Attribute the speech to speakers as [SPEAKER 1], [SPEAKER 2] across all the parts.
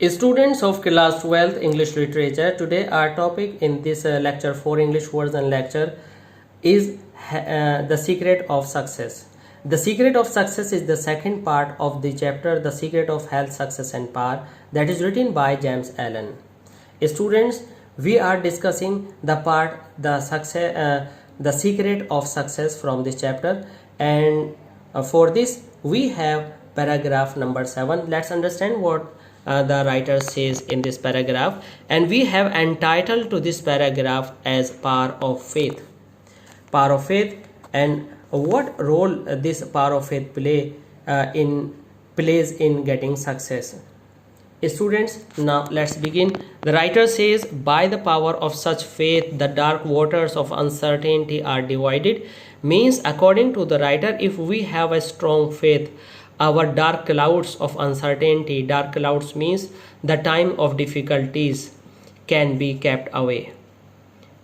[SPEAKER 1] Students of class 12th English Literature, today our topic in this lecture 4 English version lecture is the secret of success. The secret of success is the second part of the chapter, the secret of health, success and power, that is written by James Allen. Students, we are discussing the part the secret of success from this chapter, and for this we have paragraph number 7. Let's understand what the writer says in this paragraph, and we have entitled to this paragraph as power of faith. Power of faith, and what role this power of faith plays in getting success. Students, now let's begin. The writer says, by the power of such faith the dark waters of uncertainty are divided. Means, according to the writer, if we have a strong faith, our dark clouds of uncertainty, dark clouds means the time of difficulties, can be kept away.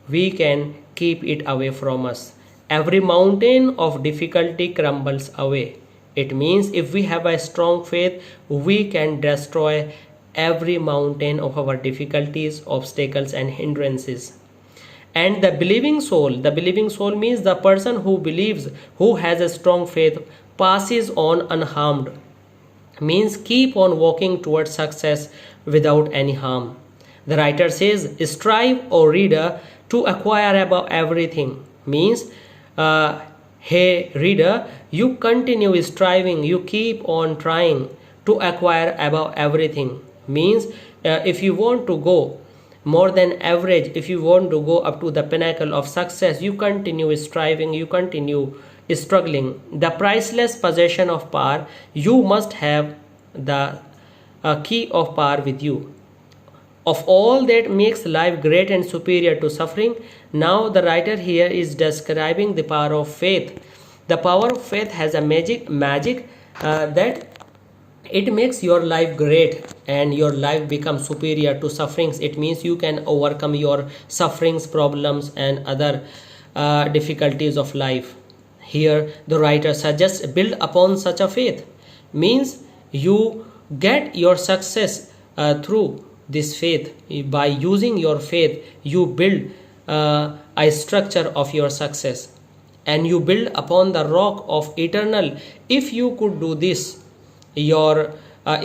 [SPEAKER 1] We can keep it away from us. Every mountain of difficulty crumbles away. It means if we have a strong faith, we can destroy every mountain of our difficulties, obstacles and hindrances. And the believing soul means the person who believes, who has a strong faith, passes on unharmed. Means keep on walking towards success without any harm. The writer says, strive, O reader, to acquire above everything. Means, hey reader, you continue striving, you keep on trying to acquire above everything. Means, if you want to go more than average, if you want to go up to the pinnacle of success, you continue striving, you continue struggling. The priceless possession of power, you must have the key of power with you. Of all that makes life great and superior to suffering, now the writer here is describing the power of faith. The power of faith has a magic that it makes your life great and your life becomes superior to sufferings. It means you can overcome your sufferings, problems and other difficulties of life. Here the writer suggests build upon such a faith. Means you get your success through this faith. By using your faith, you build a structure of your success, and you build upon the rock of eternal. If you could do this, your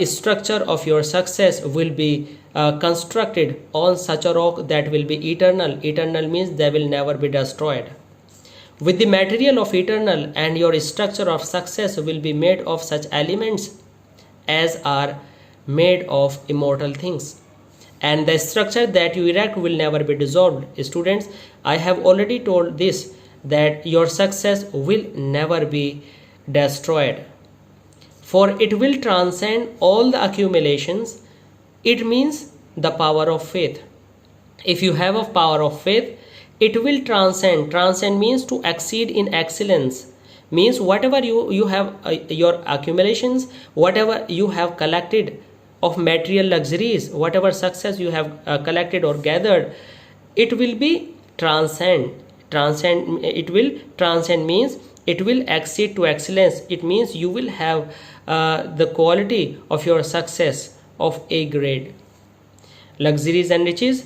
[SPEAKER 1] structure of your success will be constructed on such a rock that will be eternal. Eternal means they will never be destroyed. With the material of eternal, and your structure of success will be made of such elements as are made of immortal things, and the structure that you erect will never be dissolved. Students, I have already told this, that your success will never be destroyed, for it will transcend all the accumulations. It means the power of faith. If you have a power of faith, it will transcend means to exceed in excellence. Means whatever you have your accumulations, whatever you have collected of material luxuries, whatever success you have collected or gathered, it will be transcend means it will exceed to excellence. It means you will have the quality of your success of A grade, luxuries and riches,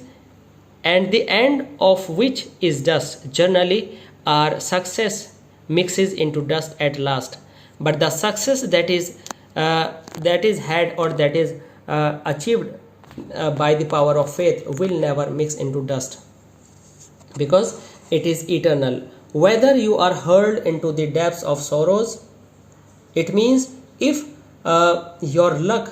[SPEAKER 1] and the end of which is dust. Generally our success mixes into dust at last, but the success that is had or that is achieved by the power of faith will never mix into dust, because it is eternal. Whether you are hurled into the depths of sorrows, it means if your luck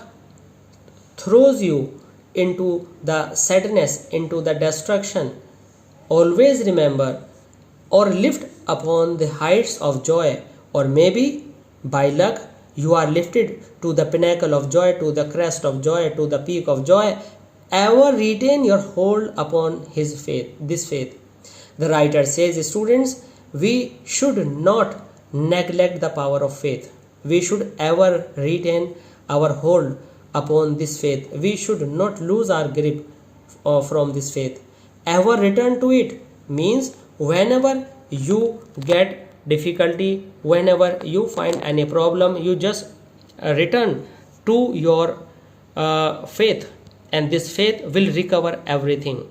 [SPEAKER 1] throws you into the sadness, into the destruction, always remember or lift upon the heights of joy, or maybe by luck you are lifted to the pinnacle of joy, to the crest of joy, to the peak of joy. Ever retain your hold upon his faith, this faith. The writer says, students, we should not neglect the power of faith. We should ever retain our hold upon this faith. We should not lose our grip from this faith. Ever return to it means whenever you get difficulty, whenever you find any problem, you just return to your faith, and this faith will recover everything.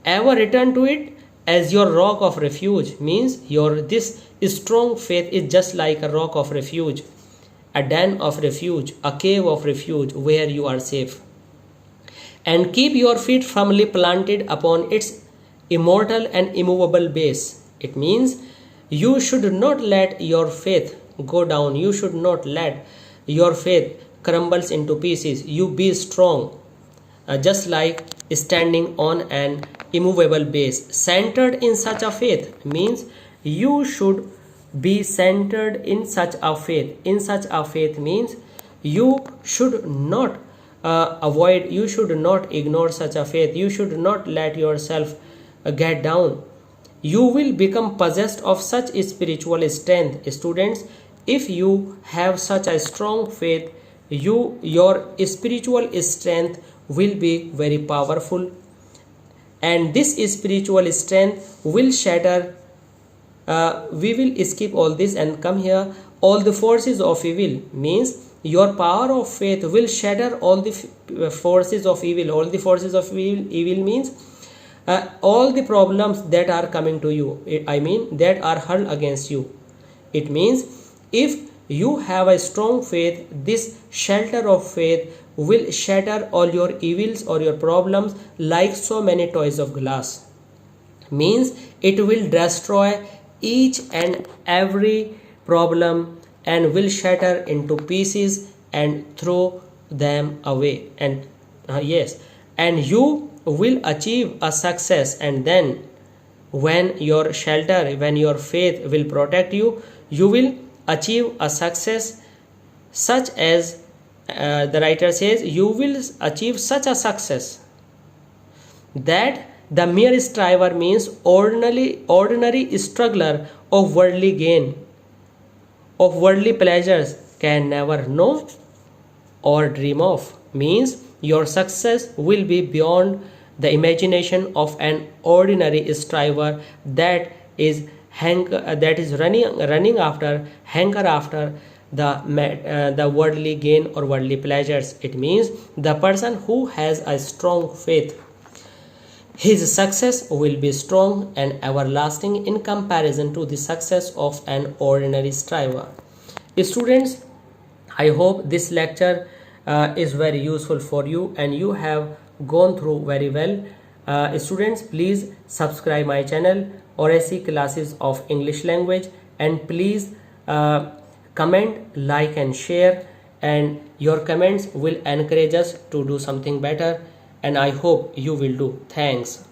[SPEAKER 1] Ever return to it as your rock of refuge, means your this strong faith is just like a rock of refuge, a den of refuge, a cave of refuge where you are safe. And keep your feet firmly planted upon its immortal and immovable base. It means you should not let your faith go down. You should not let your faith crumbles into pieces. You be strong, just like standing on an immovable base. Centered in such a faith means you should be centered in such a faith. In such a faith means you should not you should not ignore such a faith. You should not let yourself get down. You will become possessed of such spiritual strength. Students, if you have such a strong faith, your spiritual strength will be very powerful, and this spiritual strength will shatter. We will skip all this and come here. All the forces of evil means your power of faith will shatter all the forces of evil. All the forces of evil means all the problems that are coming to you, I mean that are hurled against you. It means if you have a strong faith, this shelter of faith will shatter all your evils or your problems like so many toys of glass. Means it will destroy each and every problem and will shatter into pieces and throw them away. And yes, and you will achieve a success. And then when your shelter, when your faith will protect you, you will achieve a success such as the writer says, you will achieve such a success that the mere striver means ordinary struggler of worldly gain, of worldly pleasures can never know or dream of. Means your success will be beyond the imagination of an ordinary striver that is running after, hanker after the worldly gain or worldly pleasures. It means the person who has a strong faith, his success will be strong and everlasting in comparison to the success of an ordinary striver. Students, I hope this lecture is very useful for you and you have gone through very well. Students, please subscribe my channel Oracy Classes of English Language, and please comment, like and share, and your comments will encourage us to do something better, and I hope you will do. Thanks.